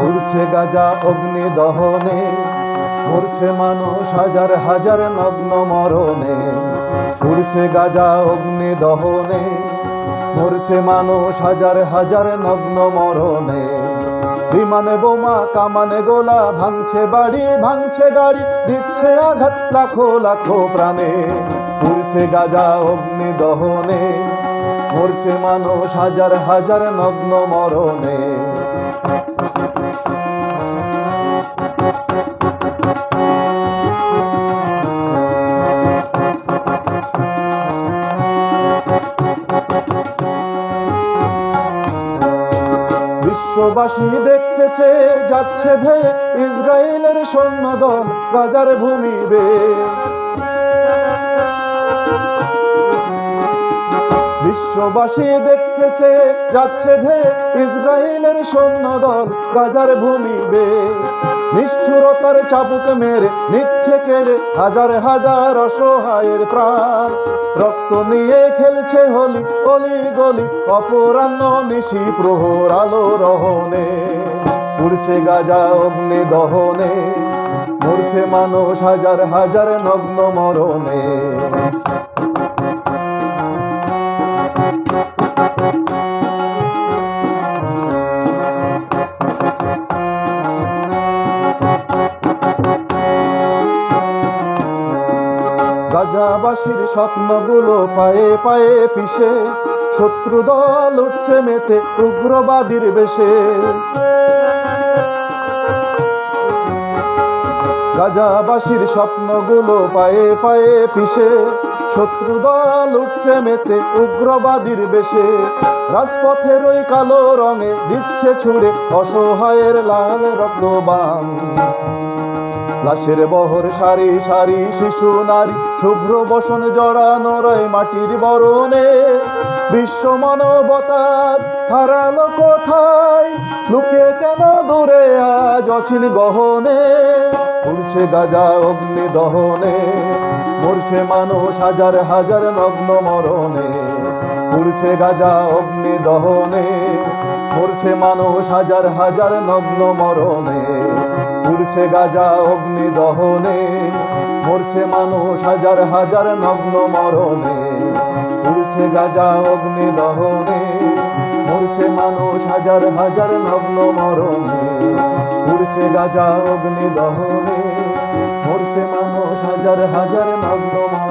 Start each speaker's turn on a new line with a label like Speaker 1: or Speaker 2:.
Speaker 1: উড়ছে গাজা অগ্নি দহনে, মরছে মানুষ হাজার হাজার নগ্ন মরণে। উড়ছে গাজা অগ্নি দহনে, মরছে মানুষ হাজার হাজার নগ্ন মরণে। বিমানে বোমা কামানে গোলা, ভাঙছে বাড়ি ভাঙছে গাড়ি, দিচ্ছে আঘাত লাখো লাখো প্রাণে। উড়ছে গাজা অগ্নি দহনে, মরছে মানুষ হাজার হাজার নগ্ন মরণে। বিশ্ববাসী দেখছে চেয়ে যাচ্ছে ধেয়ে ইসরায়েলের সৈন্য দল গাজার ভূমি বেয়ে। বিশ্ববাসী দেখছে চেয়ে যাচ্ছে ধেয়ে ইসরায়েলের সৈন্য দল গাজার ভূমি বেয়ে। নিষ্ঠুরতার চাবুক মেরে নিচ্ছে কেড়ে হাজার হাজার অসহায়ের প্রাণ। রক্ত নিয়ে খেলছে হোলি অলি গলি, অপরাহ্ন নিশি প্রহর আলো রহনে। উড়ছে গাজা অগ্নি দহনে, মরছে মানুষ হাজার হাজার নগ্ন মরণে। গাজাবাসীর স্বপ্নগুলো পায়ে পায়ে পিষে, শত্রু দল উঠছে মেতে উগ্রবাদীর বেশে। গাজাবাসীর স্বপ্নগুলো পায়ে পায়ে পিষে, শত্রু দল উঠছে মেতে উগ্রবাদীর বেশে। রাজপথের ওই কালো রঙে দিচ্ছে ছুড়ে অসহায়ের লাল রক্তবান। লাশের বহর সারি সারি শিশু নারী, শুভ্র বসন জড়ানো রয় মাটির বরণে। বিশ্ব মানবতার হারালো কোথায়, লুকিয়ে কেন দূরে আজ অচিন গহনে। উড়ছে গাজা অগ্নি দহনে, মরছে মানুষ হাজার হাজার নগ্ন মরণে। উড়ছে গাজা অগ্নি দহনে, মরছে মানুষ হাজার হাজার নগ্ন মরণে। উড়ছে গাজা অগ্নি দহনে, মরছে মানুষ হাজার হাজার নগ্ন মরণে। উড়ছে গাজা অগ্নি দহনে, মরছে মানুষ হাজার হাজার নগ্ন মরণে। উড়ছে গাজা অগ্নি দহনে, মরছে মানুষ হাজার হাজার নগ্ন মরণে।